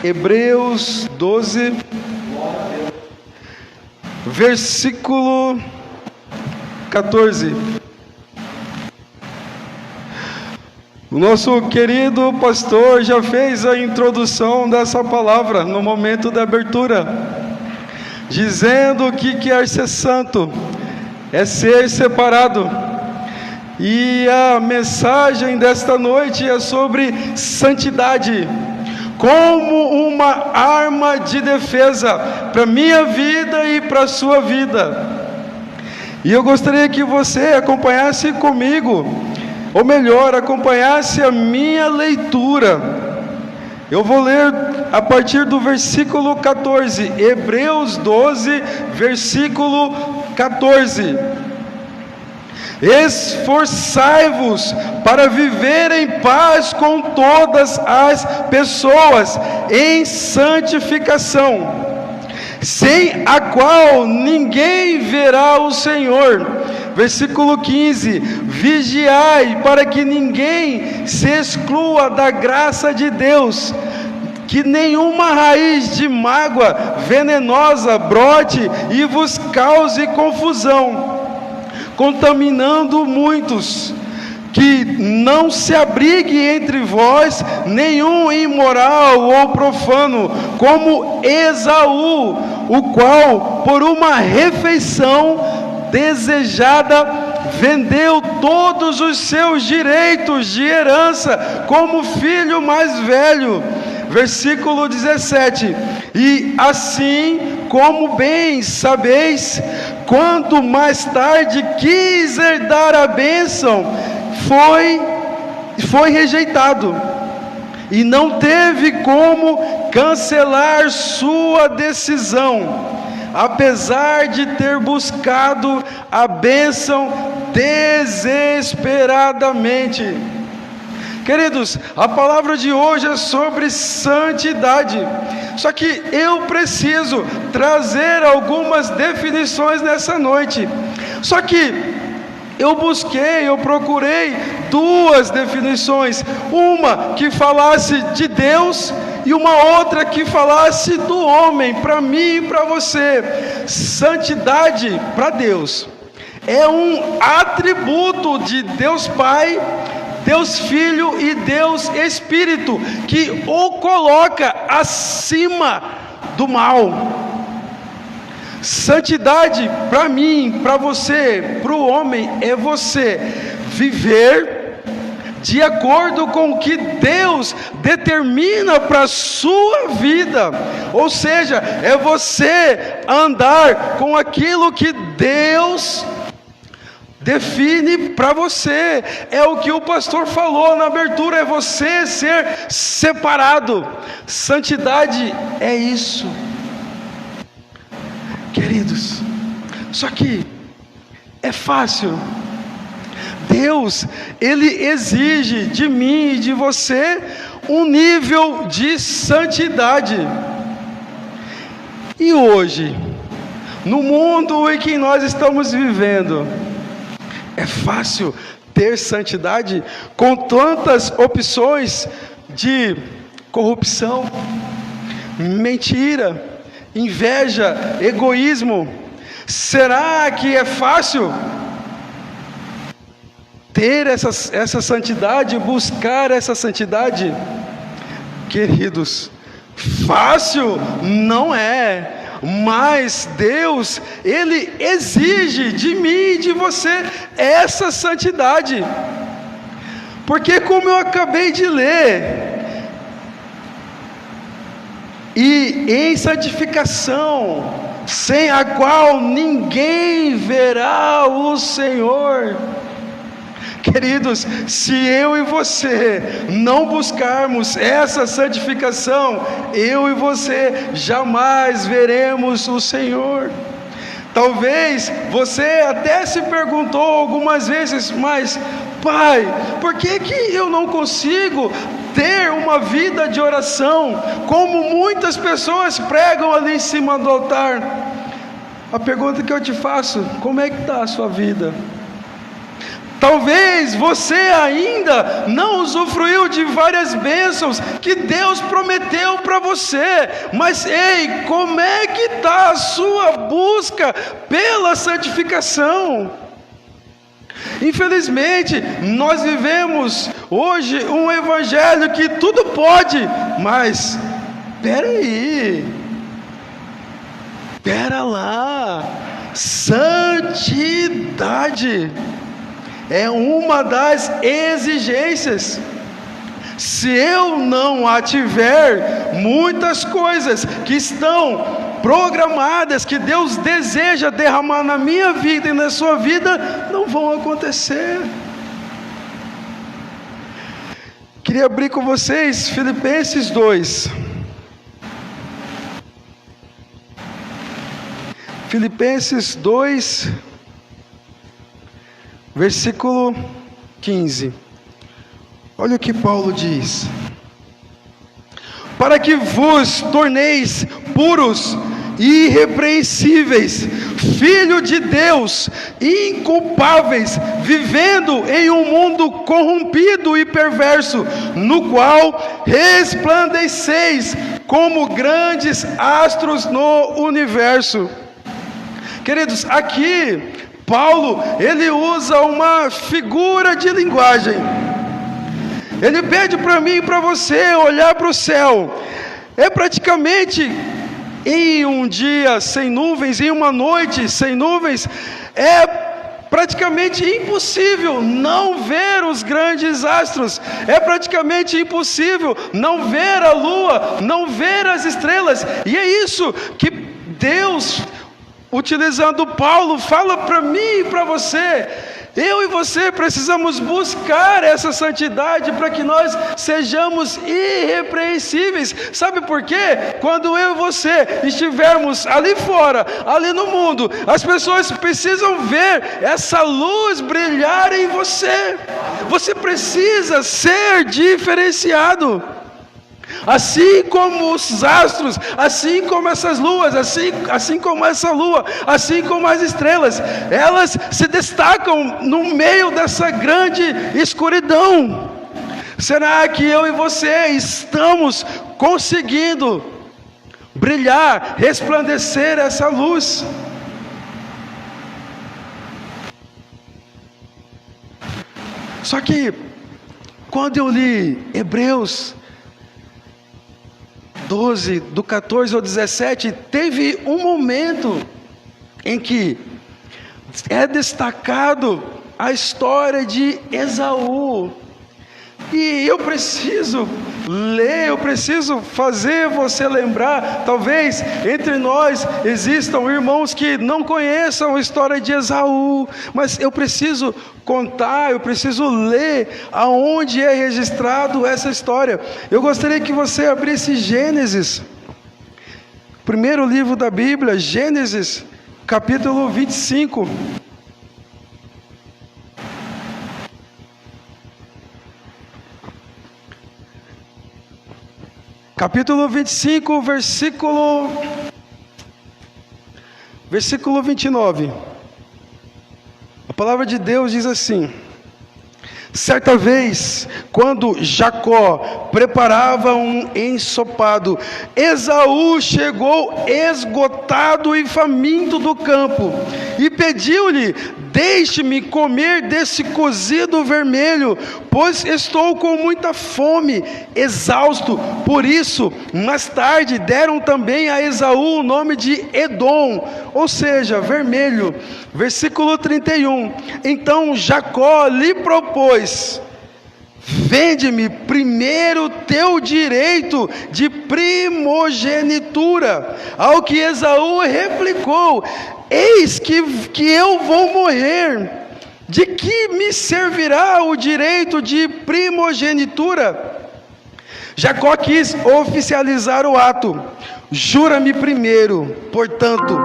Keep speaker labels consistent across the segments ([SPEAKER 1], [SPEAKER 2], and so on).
[SPEAKER 1] Hebreus 12, versículo 14. O nosso querido pastor já fez a introdução dessa palavra no momento da abertura, dizendo que quer ser santo é ser separado. E a mensagem desta noite é sobre santidade, como uma arma de defesa para a minha vida e para a sua vida. E eu gostaria que você acompanhasse comigo, ou melhor, acompanhasse a minha leitura. Eu vou ler a partir do versículo 14, Hebreus 12, versículo 14. Esforçai-vos para viver em paz com todas as pessoas, em santificação, sem a qual ninguém verá o Senhor. Versículo 15: vigiai para que ninguém se exclua da graça de Deus, que nenhuma raiz de mágoa venenosa brote e vos cause confusão, contaminando muitos. Que não se abrigue entre vós nenhum imoral ou profano, como Esaú, o qual, por uma refeição desejada, vendeu todos os seus direitos de herança como filho mais velho. Versículo 17: e assim como bem sabeis, quanto mais tarde quis herdar a bênção, foi rejeitado, e não teve como cancelar sua decisão, apesar de ter buscado a bênção desesperadamente. Queridos, a palavra de hoje é sobre santidade. Só que eu preciso trazer algumas definições nessa noite. Só que eu procurei duas definições. Uma que falasse de Deus e uma outra que falasse do homem, para mim e para você. Santidade para Deus é um atributo de Deus Pai, Deus Filho e Deus Espírito, que o coloca acima do mal. Santidade para mim, para você, para o homem, é você viver de acordo com o que Deus determina para a sua vida. Ou seja, é você andar com aquilo que Deus define para você. É o que o pastor falou na abertura, é você ser separado. Santidade é isso, queridos. Só que é fácil. Deus, Ele exige de mim e de você um nível de santidade. E hoje, no mundo em que nós estamos vivendo, é fácil ter santidade com tantas opções de corrupção, mentira, inveja, egoísmo. Será que é fácil ter essa santidade, buscar essa santidade? Queridos, fácil não é. Mas Deus, Ele exige de mim e de você essa santidade. Porque, como eu acabei de ler, e em santificação, sem a qual ninguém verá o Senhor. Queridos, se eu e você não buscarmos essa santificação, eu e você jamais veremos o Senhor. Talvez você até se perguntou algumas vezes, mas Pai, por que eu não consigo ter uma vida de oração, como muitas pessoas pregam ali em cima do altar? A pergunta que eu te faço: como é que está a sua vida? Talvez você ainda não usufruiu de várias bênçãos que Deus prometeu para você, mas ei, como é que está a sua busca pela santificação? Infelizmente, nós vivemos hoje um evangelho que tudo pode, mas pera lá, santidade é uma das exigências. Se eu não a tiver, muitas coisas que estão programadas, que Deus deseja derramar na minha vida e na sua vida, não vão acontecer. Queria abrir com vocês Filipenses 2. Filipenses 2, versículo 15. Olha o que Paulo diz: para que vos torneis puros e irrepreensíveis, filho de Deus, inculpáveis, vivendo em um mundo corrompido e perverso, no qual resplandeceis como grandes astros no universo. Queridos, aqui Paulo, ele usa uma figura de linguagem. Ele pede para mim e para você olhar para o céu. É praticamente em um dia sem nuvens, em uma noite sem nuvens, é praticamente impossível não ver os grandes astros. É praticamente impossível não ver a lua, não ver as estrelas. E é isso que Deus, utilizando Paulo, fala para mim e para você. Eu e você precisamos buscar essa santidade para que nós sejamos irrepreensíveis. Sabe por quê? Quando eu e você estivermos ali fora, ali no mundo, as pessoas precisam ver essa luz brilhar em você. Você precisa ser diferenciado. Assim como os astros, assim como essas luas, assim como essa lua, assim como as estrelas, elas se destacam no meio dessa grande escuridão. Será que eu e você estamos conseguindo brilhar, resplandecer essa luz? Só que quando eu li Hebreus 12, do 14 ao 17, teve um momento em que é destacado a história de Esaú. E eu preciso ler, eu preciso fazer você lembrar. Talvez entre nós existam irmãos que não conheçam a história de Esaú, mas eu preciso contar, eu preciso ler aonde é registrado essa história. Eu gostaria que você abrisse Gênesis, primeiro livro da Bíblia, Gênesis, capítulo 25. Capítulo 25, versículo 29. A palavra de Deus diz assim: certa vez, quando Jacó preparava um ensopado, Esaú chegou esgotado e faminto do campo, e pediu-lhe: deixe-me comer desse cozido vermelho, pois estou com muita fome, exausto. Por isso, mais tarde, deram também a Esaú o nome de Edom, ou seja, vermelho. Versículo 31. Então Jacó lhe propôs: vende-me primeiro teu direito de primogenitura. Ao que Esaú replicou: eis que eu vou morrer, de que me servirá o direito de primogenitura? Jacó quis oficializar o ato: jura-me primeiro. Portanto,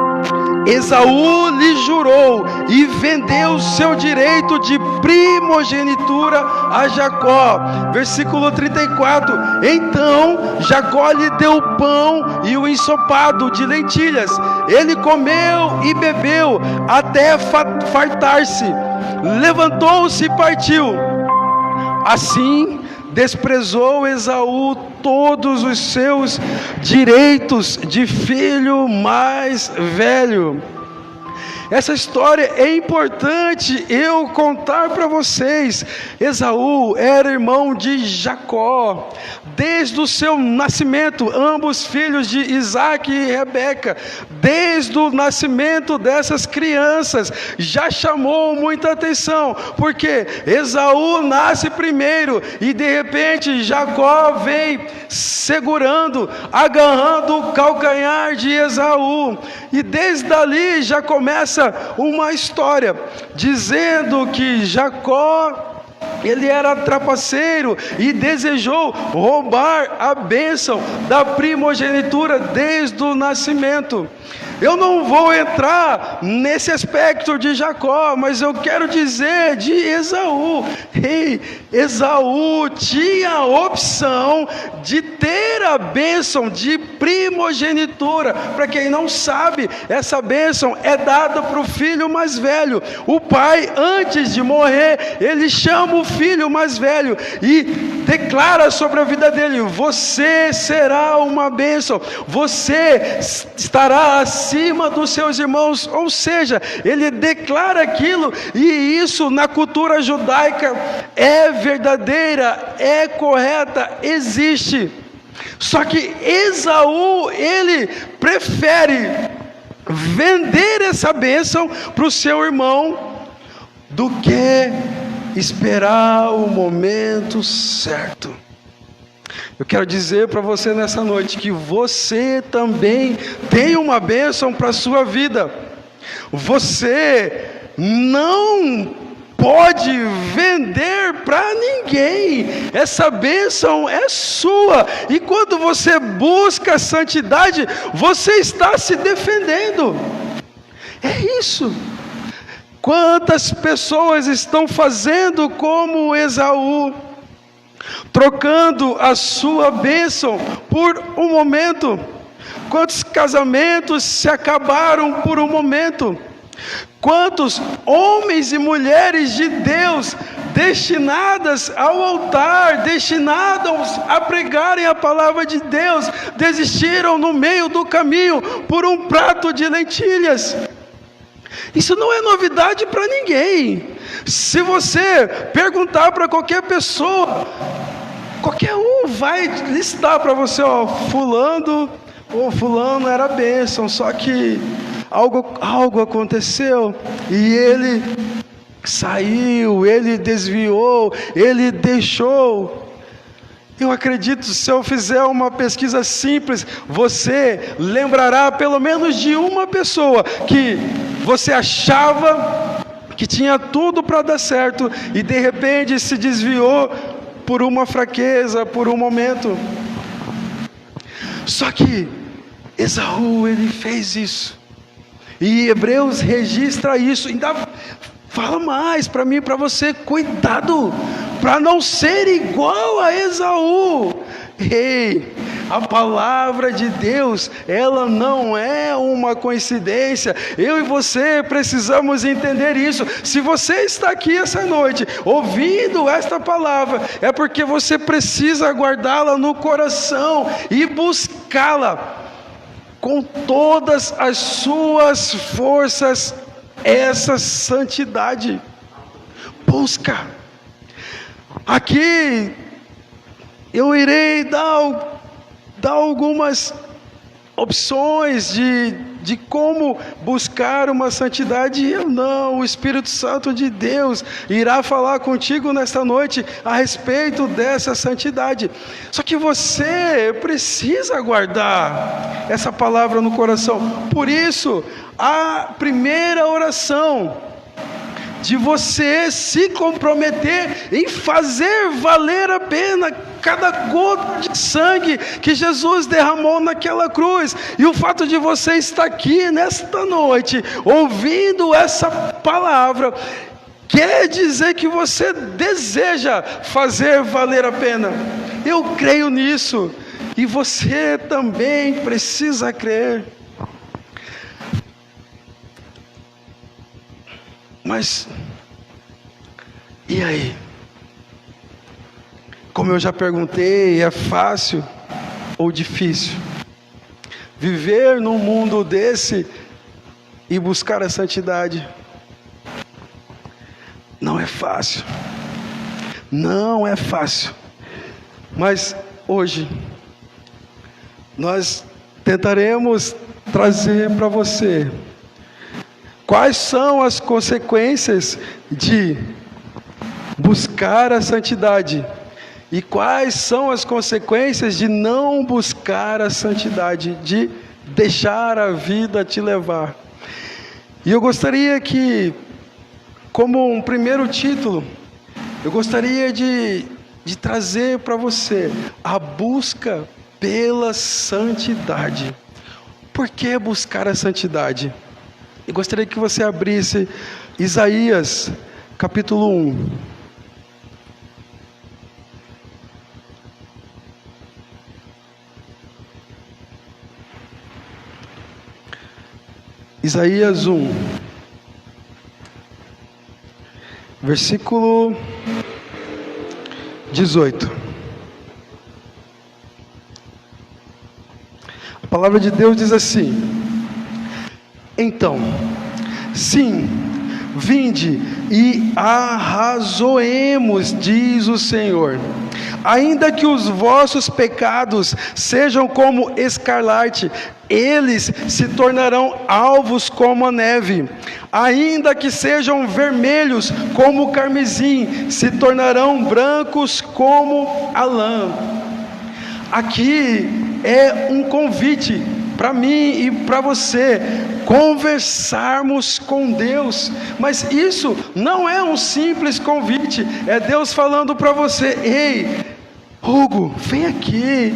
[SPEAKER 1] Esaú lhe jurou e vendeu seu direito de primogenitura a Jacó. Versículo 34. Então Jacó lhe deu o pão e o ensopado de lentilhas. Ele comeu e bebeu até fartar-se. levantou-se e partiu. Assim, desprezou Esaú todos os seus direitos de filho mais velho. Essa história é importante eu contar para vocês. Esaú era irmão de Jacó. Desde o seu nascimento, ambos filhos de Isaac e Rebeca, desde o nascimento dessas crianças, já chamou muita atenção, porque Esaú nasce primeiro, e de repente Jacó vem segurando, agarrando o calcanhar de Esaú, e desde ali já começa uma história, dizendo que Jacó, ele era trapaceiro e desejou roubar a bênção da primogenitura desde o nascimento. Eu não vou entrar nesse aspecto de Jacó, mas eu quero dizer de Esaú. Esaú tinha a opção de ter a bênção de primogenitura. Para quem não sabe, essa bênção é dada para o filho mais velho. O pai, antes de morrer, ele chama o filho mais velho e declara sobre a vida dele: você será uma bênção, você estará acima dos seus irmãos. Ou seja, ele declara aquilo, e isso na cultura judaica é verdadeira, é correta, existe. Só que Esaú, ele prefere vender essa bênção para o seu irmão do que esperar o momento certo. Eu quero dizer para você nessa noite que você também tem uma bênção para a sua vida. Você não pode vender para ninguém. Essa bênção é sua. E quando você busca a santidade, você está se defendendo. É isso. Quantas pessoas estão fazendo como Esaú, trocando a sua bênção por um momento? Quantos casamentos se acabaram por um momento? Quantos homens e mulheres de Deus destinadas ao altar, destinados a pregarem a palavra de Deus, desistiram no meio do caminho por um prato de lentilhas? Isso não é novidade para ninguém. Se você perguntar para qualquer pessoa, qualquer um vai listar para você: fulano era bênção, só que algo aconteceu e ele saiu, ele desviou, ele deixou. Eu acredito, se eu fizer uma pesquisa simples, você lembrará pelo menos de uma pessoa que você achava que tinha tudo para dar certo e de repente se desviou por uma fraqueza, por um momento. Só que Esaú, ele fez isso, e Hebreus registra isso, ainda fala mais para mim e para você: cuidado para não ser igual a Esaú. A palavra de Deus, ela não é uma coincidência. Eu e você precisamos entender isso. Se você está aqui essa noite ouvindo esta palavra, é porque você precisa guardá-la no coração e buscá-la com todas as suas forças, essa santidade. Busca. Aqui eu irei dar algumas opções de como buscar uma santidade. O Espírito Santo de Deus irá falar contigo nesta noite a respeito dessa santidade. Só que você precisa guardar essa palavra no coração. Por isso, a primeira oração de você se comprometer em fazer valer a pena cada gota de sangue que Jesus derramou naquela cruz. E o fato de você estar aqui nesta noite ouvindo essa palavra quer dizer que você deseja fazer valer a pena. Eu creio nisso, e você também precisa crer. Mas E aí? Como eu já perguntei, é fácil ou difícil viver num mundo desse e buscar a santidade? Não é fácil. Não é fácil. Mas hoje nós tentaremos trazer para você quais são as consequências de buscar a santidade e quais são as consequências de não buscar a santidade, de deixar a vida te levar. E eu gostaria que, como um primeiro título, eu gostaria de trazer para você a busca pela santidade. Por que buscar a santidade? Eu gostaria que você abrisse Isaías, capítulo 1. Isaías 1, versículo 18. A palavra de Deus diz assim: então, sim, vinde e arrazoemos, diz o Senhor. Ainda que os vossos pecados sejam como escarlate, eles se tornarão alvos como a neve. Ainda que sejam vermelhos como o carmesim, se tornarão brancos como a lã. Aqui é um convite para mim e para você conversarmos com Deus. Mas isso não é um simples convite, é Deus falando para você: ei, Hugo, vem aqui,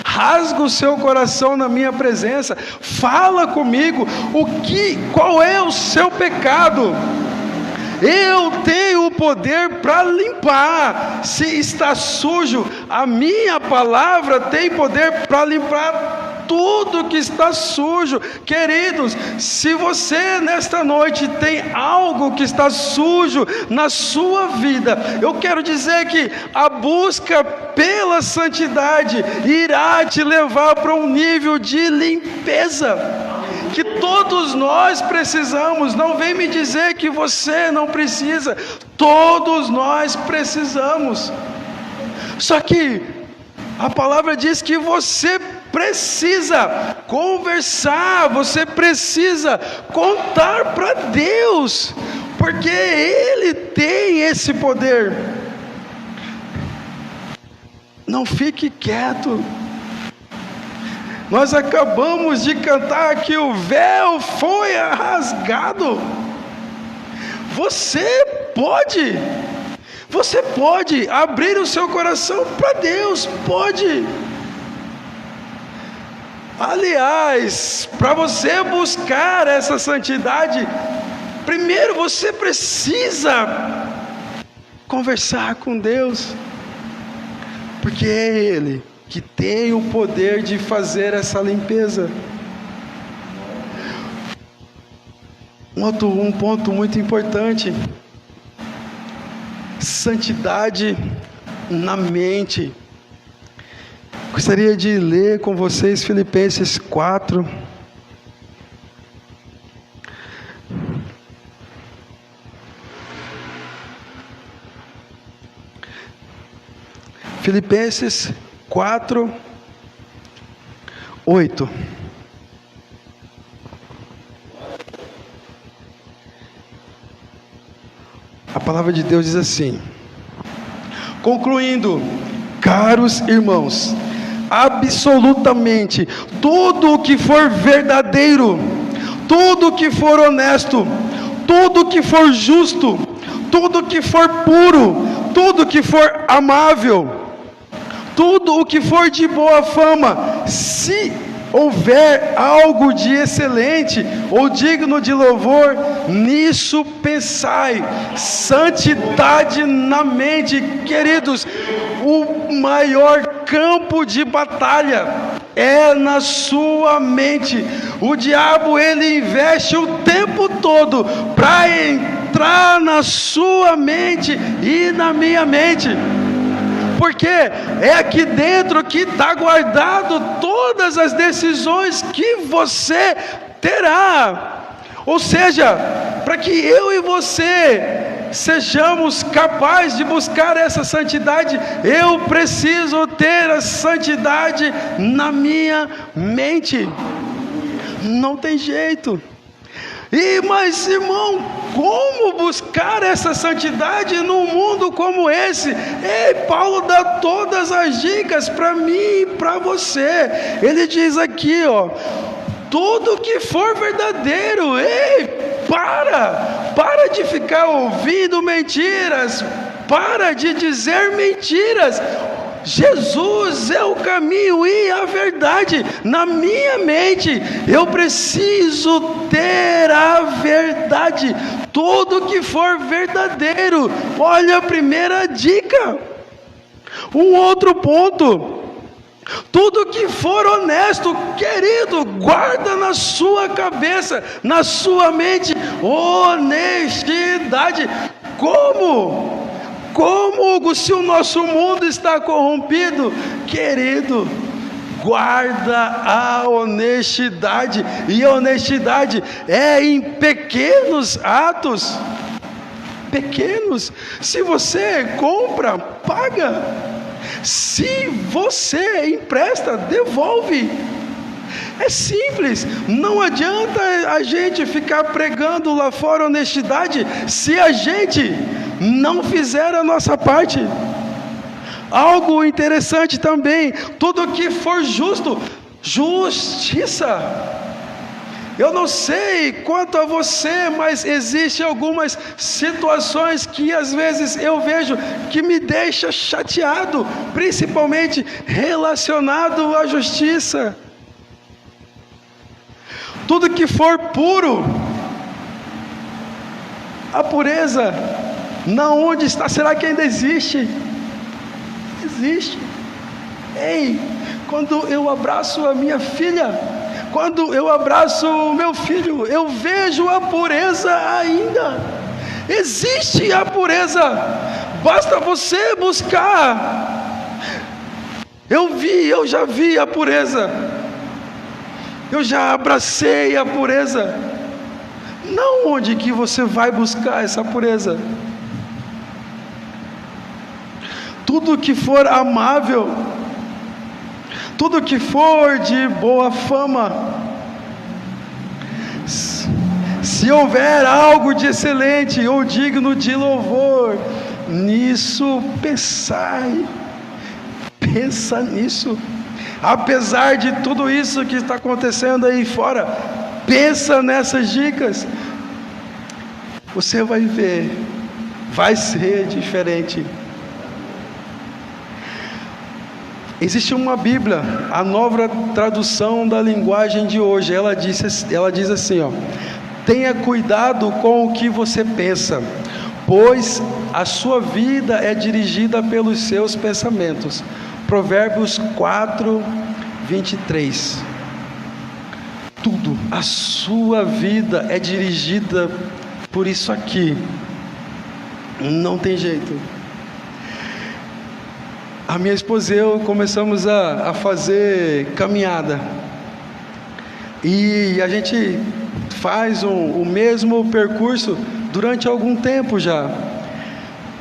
[SPEAKER 1] rasga o seu coração na minha presença, fala comigo, qual é o seu pecado? Eu tenho o poder para limpar. Se está sujo, a minha palavra tem poder para limpar tudo que está sujo. Queridos, se você nesta noite tem algo que está sujo na sua vida, eu quero dizer que a busca pela santidade irá te levar para um nível de limpeza que todos nós precisamos. Não vem me dizer que você não precisa. Todos nós precisamos. Só que a palavra diz que você precisa conversar, você precisa contar para Deus, porque Ele tem esse poder. Não fique quieto. Nós acabamos de cantar que o véu foi rasgado. Você pode abrir o seu coração para Deus, pode. Aliás, para você buscar essa santidade, primeiro você precisa conversar com Deus, porque é Ele que tem o poder de fazer essa limpeza. Um ponto muito importante: santidade na mente. Gostaria de ler com vocês Filipenses 4. Filipenses 4, 8. A palavra de Deus diz assim: concluindo, caros irmãos, absolutamente tudo o que for verdadeiro, tudo o que for honesto, tudo o que for justo, tudo o que for puro, tudo o que for amável, tudo o que for de boa fama, se houver algo de excelente ou digno de louvor, nisso pensai. Santidade na mente. Queridos, o maior campo de batalha é na sua mente. O diabo, ele investe o tempo todo para entrar entrar na sua mente e na minha mente. Porque é aqui dentro que está guardado todas as decisões que você terá. Ou seja, para que eu e você sejamos capazes de buscar essa santidade, eu preciso ter a santidade na minha mente. Não tem jeito. Mas irmão, como buscar essa santidade num mundo como esse? Paulo dá todas as dicas para mim e para você. Ele diz aqui, tudo que for verdadeiro, para de ficar ouvindo mentiras, para de dizer mentiras. Jesus é o caminho e a verdade. Na minha mente, eu preciso ter a verdade. Tudo que for verdadeiro. Olha a primeira dica. Um outro ponto. Tudo que for honesto, querido, guarda na sua cabeça, na sua mente, honestidade. Como, Hugo, se o nosso mundo está corrompido? Querido, guarda a honestidade. E a honestidade é em pequenos atos. Pequenos. Se você compra, paga. Se você empresta, devolve. É simples. Não adianta a gente ficar pregando lá fora honestidade se a gente não fizer a nossa parte. Algo interessante também, tudo que for justo, justiça. Eu não sei quanto a você, mas existem algumas situações que às vezes eu vejo que me deixa chateado, principalmente relacionado à justiça. Tudo que for puro, a pureza, na onde está? Será que ainda existe? Existe. Quando eu abraço a minha filha, quando eu abraço o meu filho, eu vejo a pureza ainda. Existe a pureza. Basta você buscar. Eu já vi a pureza. Eu já abracei a pureza. Não onde que você vai buscar essa pureza? Tudo que for amável, tudo que for de boa fama, se houver algo de excelente ou digno de louvor, nisso pensai. Pensa nisso. Apesar de tudo isso que está acontecendo aí fora, pensa nessas dicas. Você vai ver, vai ser diferente. Existe uma Bíblia, a nova tradução da linguagem de hoje, ela diz assim, tenha cuidado com o que você pensa, pois a sua vida é dirigida pelos seus pensamentos. Provérbios 4, 23. Tudo, a sua vida é dirigida por isso aqui. Não tem jeito. A minha esposa e eu começamos a fazer caminhada. E a gente faz o mesmo percurso durante algum tempo já.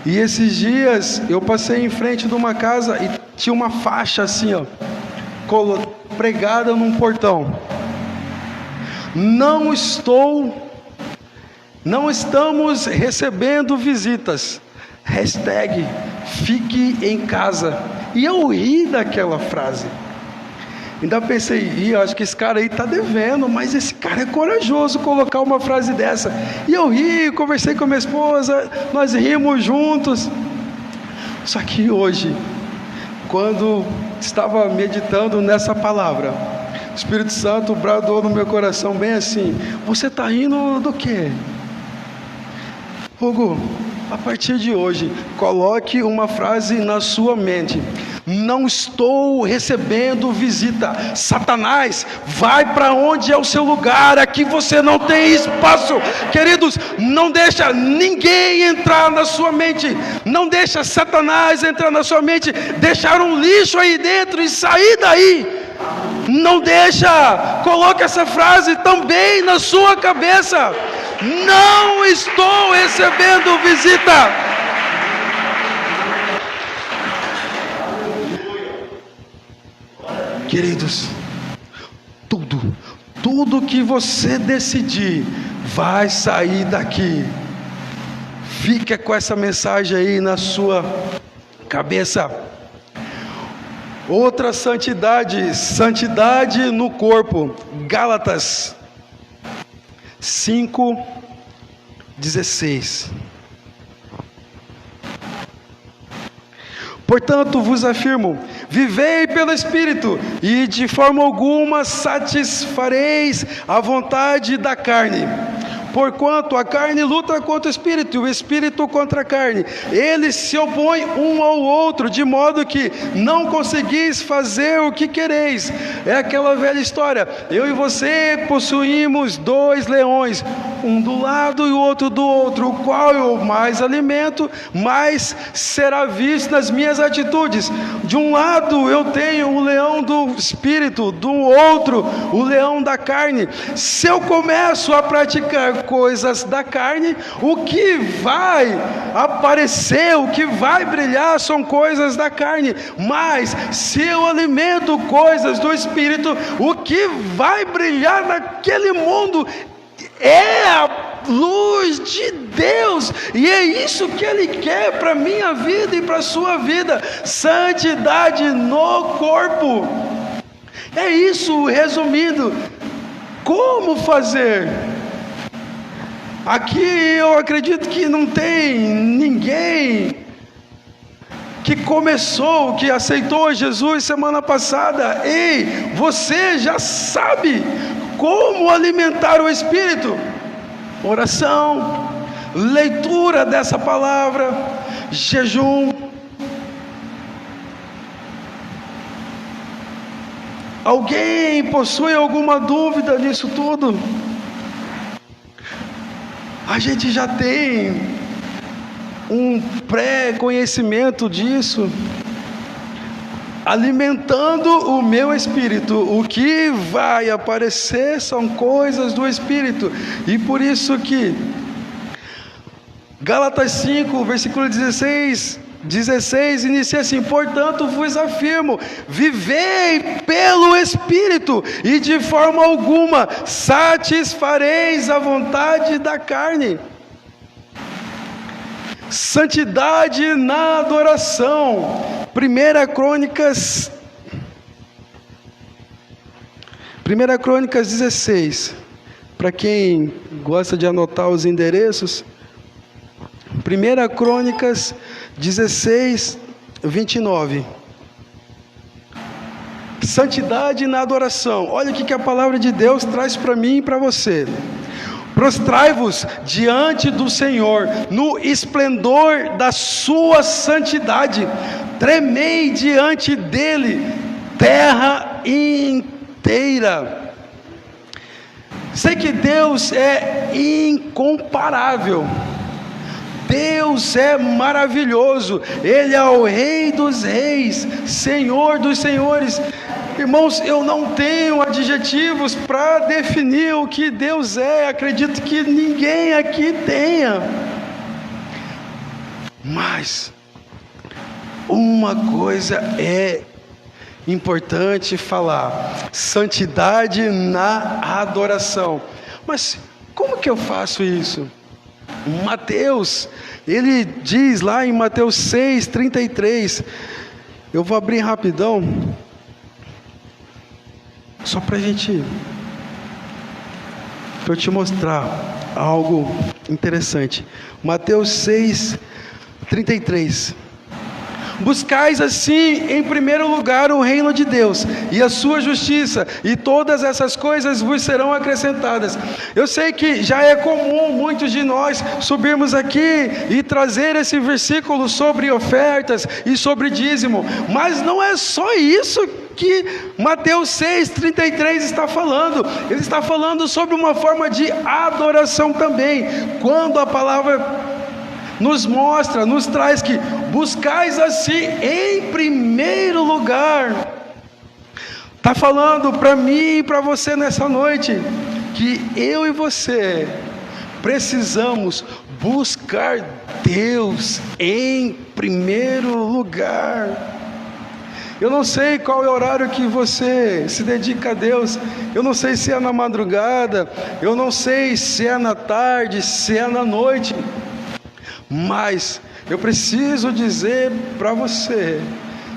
[SPEAKER 1] E esses dias eu passei em frente de uma casa e tinha uma faixa assim, pregada num portão. Não estamos recebendo visitas. #fique em casa. E eu ri daquela frase. Ainda pensei, acho que esse cara aí está devendo, mas esse cara é corajoso colocar uma frase dessa. E eu ri, conversei com a minha esposa, nós rimos juntos. Só que hoje, quando estava meditando nessa palavra, o Espírito Santo bradou no meu coração bem assim: você está rindo do quê? Hugo, a partir de hoje, coloque uma frase na sua mente: não estou recebendo visita. Satanás, vai para onde é o seu lugar, aqui você não tem espaço. Queridos, não deixa ninguém entrar na sua mente, não deixa Satanás entrar na sua mente, deixar um lixo aí dentro e sair daí. Não deixa, coloque essa frase também na sua cabeça: não estou recebendo visita. Queridos, tudo que você decidir vai sair daqui. Fica com essa mensagem aí na sua cabeça. Outra santidade, santidade no corpo. Gálatas 5:16. Portanto, vos afirmo, vivei pelo Espírito, e de forma alguma satisfareis a vontade da carne. Porquanto a carne luta contra o Espírito, e o Espírito contra a carne. Eles se opõem um ao outro, de modo que não conseguis fazer o que quereis. É aquela velha história: eu e você possuímos 2 leões, um do lado e o outro do outro. O qual eu mais alimento, mais será visto nas minhas atitudes. De um lado eu tenho o leão do Espírito, do outro o leão da carne. Se eu começo a praticar coisas da carne, o que vai aparecer, o que vai brilhar são coisas da carne. Mas se eu alimento coisas do Espírito, o que vai brilhar naquele mundo é a luz de Deus, e é isso que Ele quer para a minha vida e para a sua vida: santidade no corpo. É isso, resumindo. Como fazer? Aqui eu acredito que não tem ninguém que começou, que aceitou Jesus semana passada. Ei, você já sabe como alimentar o Espírito: oração, leitura dessa palavra, jejum. Alguém possui alguma dúvida nisso tudo? A gente já tem um pré-conhecimento disso. Alimentando o meu espírito, o que vai aparecer são coisas do Espírito. E por isso que Gálatas 5, versículo 16 inicia assim: portanto vos afirmo, vivei pelo Espírito, e de forma alguma satisfareis a vontade da carne. Santidade na adoração. 1 Crônicas 16. Para quem gosta de anotar os endereços, 1 Crônicas 16, 29. Santidade na adoração. Olha o que a palavra de Deus traz para mim e para você. Prostrai-vos diante do Senhor no esplendor da sua santidade. Tremei diante dele, terra inteira. Sei que Deus é incomparável. Deus é maravilhoso. Ele é o Rei dos Reis, Senhor dos Senhores. Irmãos, eu não tenho adjetivos para definir o que Deus é. Acredito que ninguém aqui tenha. Mas uma coisa é importante falar: santidade na adoração. Mas como que eu faço isso? Mateus, ele diz lá em Mateus 6:33. Eu vou abrir rapidão, só para eu te mostrar algo interessante. Mateus 6:33. Buscais assim, em primeiro lugar, o reino de Deus e a sua justiça, e todas essas coisas vos serão acrescentadas. Eu sei que já é comum muitos de nós subirmos aqui e trazer esse versículo sobre ofertas e sobre dízimo, mas não é só isso que Mateus 6,33 está falando. Ele está falando sobre uma forma de adoração também, quando a palavra nos mostra, nos traz que buscais assim em primeiro lugar. Está falando para mim e para você nessa noite, que eu e você precisamos buscar Deus em primeiro lugar. Eu não sei qual é o horário que você se dedica a Deus, eu não sei se é na madrugada, eu não sei se é na tarde, se é na noite, mas eu preciso dizer para você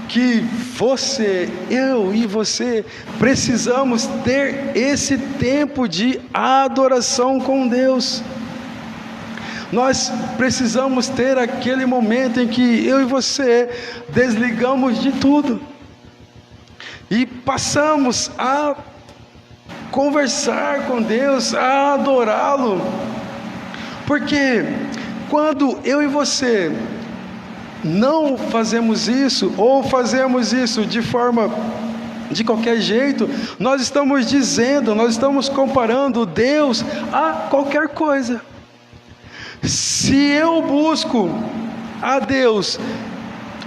[SPEAKER 1] que você, eu e você precisamos ter esse tempo de adoração com Deus. Nós precisamos ter aquele momento em que eu e você desligamos de tudo e passamos a conversar com Deus, a adorá-lo, porque quando eu e você não fazemos isso, ou fazemos isso de qualquer jeito, nós estamos dizendo, nós estamos comparando Deus a qualquer coisa. Se eu busco a Deus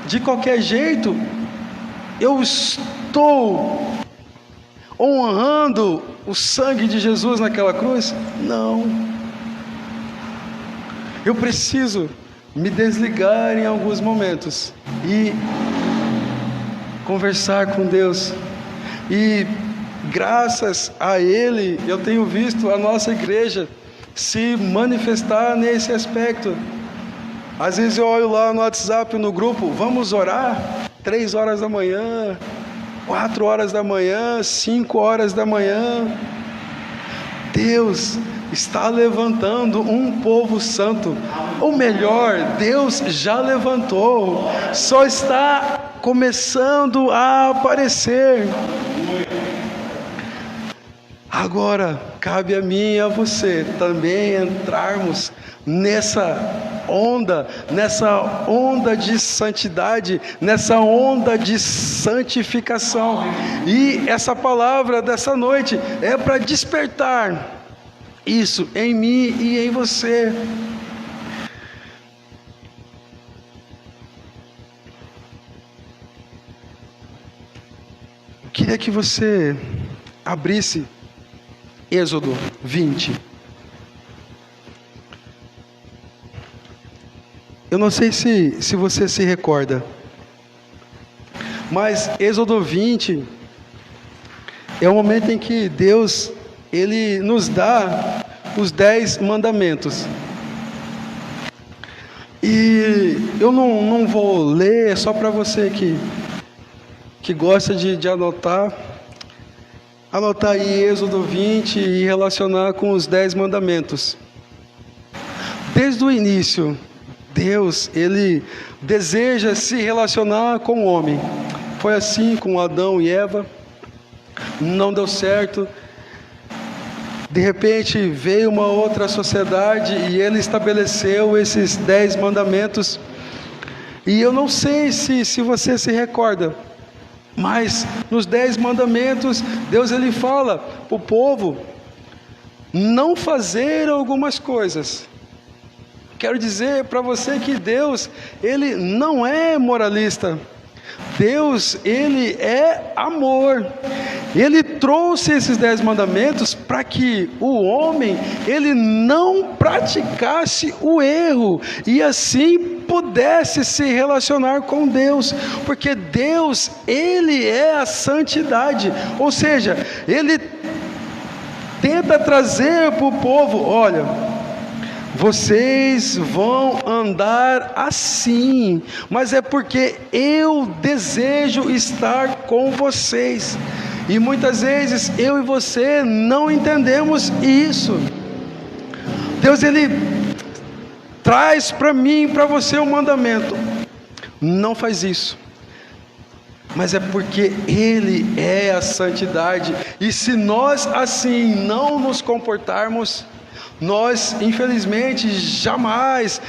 [SPEAKER 1] de qualquer jeito, eu estou honrando o sangue de Jesus naquela cruz? Não. Eu preciso me desligar em alguns momentos e conversar com Deus. E graças a Ele, eu tenho visto a nossa igreja se manifestar nesse aspecto. Às vezes eu olho lá no WhatsApp, no grupo, vamos orar, 3 horas da manhã, 4 horas da manhã, 5 horas da manhã. Deus está levantando um povo santo, ou melhor, Deus já levantou, só está começando a aparecer. Agora, cabe a mim e a você também entrarmos nessa onda de santidade, nessa onda de santificação. E essa palavra dessa noite é para despertar isso em mim e em você. Eu queria que você abrisse Êxodo 20. Eu não sei se você se recorda, mas Êxodo 20 é o momento em que Deus, Ele nos dá os 10 mandamentos. E eu não vou ler, é só para você que gosta de anotar aí Êxodo 20 e relacionar com os 10 mandamentos. Desde o início, Deus, Ele deseja se relacionar com o homem. Foi assim com Adão e Eva, não deu certo. De repente veio uma outra sociedade e Ele estabeleceu esses 10 mandamentos. E eu não sei se você se recorda, mas nos 10 mandamentos, Deus Ele fala para o povo não fazer algumas coisas. Quero dizer para você que Deus, Ele não é moralista. Deus, Ele é amor. Ele trouxe esses 10 mandamentos para que o homem, ele não praticasse o erro e assim pudesse se relacionar com Deus, porque Deus, Ele é a santidade, ou seja, Ele tenta trazer para o povo, olha, vocês vão andar assim, mas é porque eu desejo estar com vocês. E muitas vezes eu e você não entendemos isso. Deus, Ele traz para mim e para você um mandamento: não faz isso. Mas é porque Ele é a santidade. E se nós assim não nos comportarmos, nós infelizmente jamais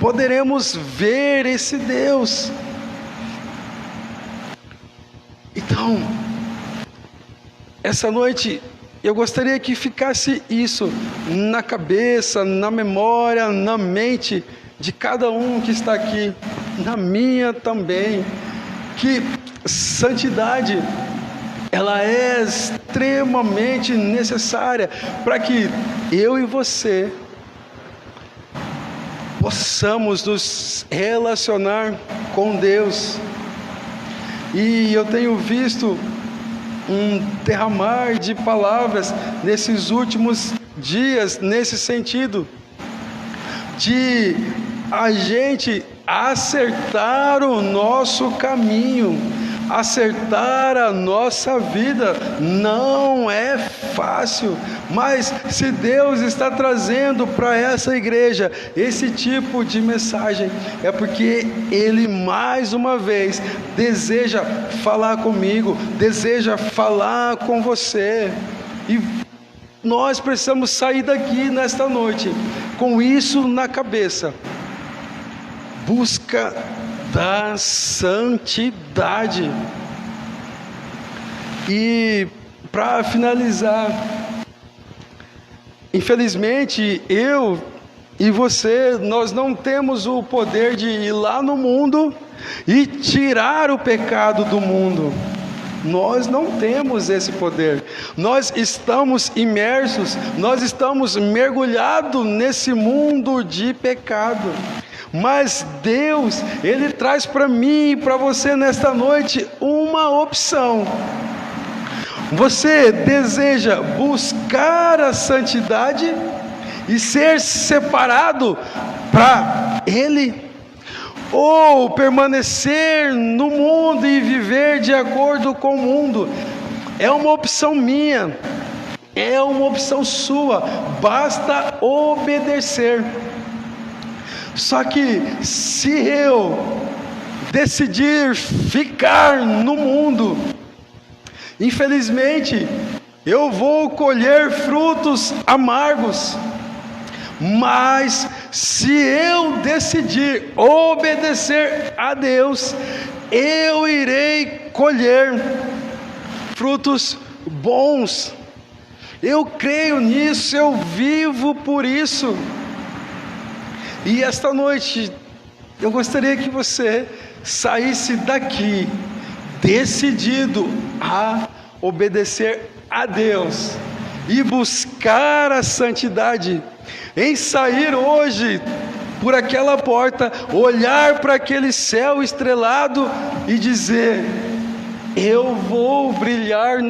[SPEAKER 1] poderemos ver esse Deus. Então, essa noite eu gostaria que ficasse isso na cabeça, na memória, na mente de cada um que está aqui, na minha também, que santidade, ela é extremamente necessária para que eu e você possamos nos relacionar com Deus. E eu tenho visto um derramar de palavras nesses últimos dias, nesse sentido, de a gente acertar o nosso caminho, acertar a nossa vida. Não é fácil, mas se Deus está trazendo para essa igreja esse tipo de mensagem, é porque Ele mais uma vez deseja falar comigo, deseja falar com você. E nós precisamos sair daqui nesta noite com isso na cabeça: busca da santidade. E para finalizar, infelizmente eu e você, nós não temos o poder de ir lá no mundo e tirar o pecado do mundo. Nós não temos esse poder. Nós estamos imersos, nós estamos mergulhados nesse mundo de pecado. Mas Deus, Ele traz para mim e para você nesta noite uma opção. Você deseja buscar a santidade e ser separado para Ele? Ou permanecer no mundo e viver de acordo com o mundo? É uma opção minha, é uma opção sua, basta obedecer. Só que se eu decidir ficar no mundo, infelizmente eu vou colher frutos amargos. Mas se eu decidir obedecer a Deus, eu irei colher frutos bons. Eu creio nisso, eu vivo por isso. E esta noite eu gostaria que você saísse daqui decidido a obedecer a Deus e buscar a santidade, em sair hoje por aquela porta, olhar para aquele céu estrelado e dizer: eu vou brilhar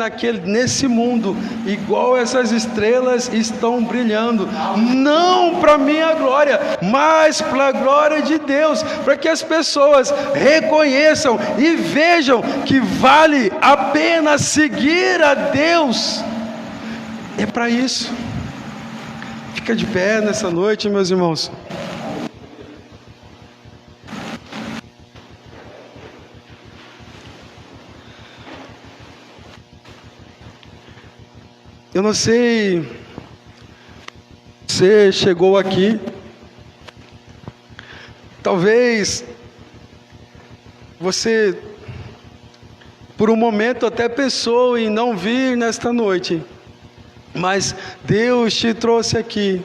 [SPEAKER 1] nesse mundo, igual essas estrelas estão brilhando, não para minha glória, mas para a glória de Deus, para que as pessoas reconheçam e vejam que vale a pena seguir a Deus. É para isso. Fica de pé nessa noite, meus irmãos. Eu não sei, você chegou aqui, talvez você por um momento até pensou em não vir nesta noite, mas Deus te trouxe aqui.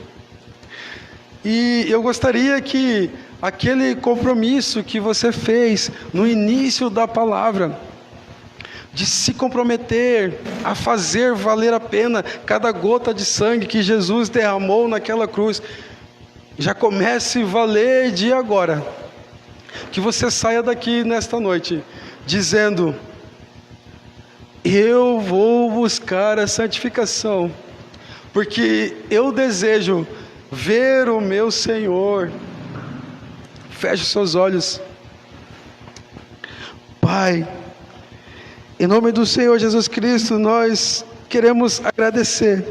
[SPEAKER 1] E eu gostaria que aquele compromisso que você fez no início da palavra, de se comprometer a fazer valer a pena cada gota de sangue que Jesus derramou naquela cruz, já comece a valer de agora. Que você saia daqui nesta noite dizendo: eu vou buscar a santificação, porque eu desejo ver o meu Senhor. Feche os seus olhos. Pai, em nome do Senhor Jesus Cristo, nós queremos agradecer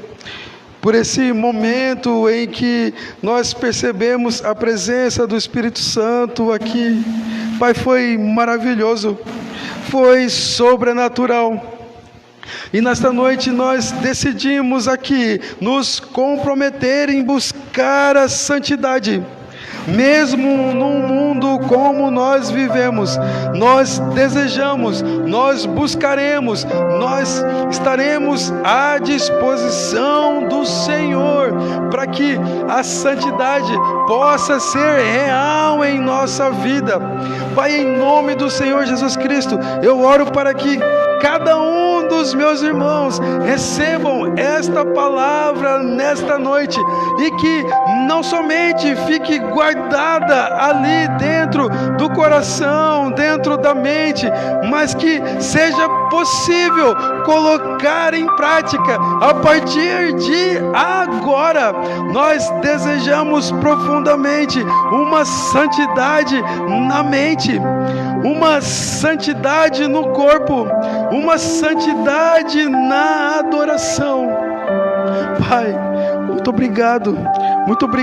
[SPEAKER 1] por esse momento em que nós percebemos a presença do Espírito Santo aqui. Pai, foi maravilhoso, foi sobrenatural. E nesta noite nós decidimos aqui nos comprometer em buscar a santidade. Mesmo num mundo como nós vivemos, nós desejamos, nós buscaremos, nós estaremos à disposição do Senhor, para que a santidade possa ser real em nossa vida. Pai, em nome do Senhor Jesus Cristo, eu oro para que cada um dos meus irmãos recebam esta palavra nesta noite, e que não somente fique guardada ali dentro do coração, dentro da mente, mas que seja possível colocar em prática a partir de agora. Nós desejamos profundamente uma santidade na mente, uma santidade no corpo, uma santidade na adoração. Pai, muito obrigado, muito obrigado.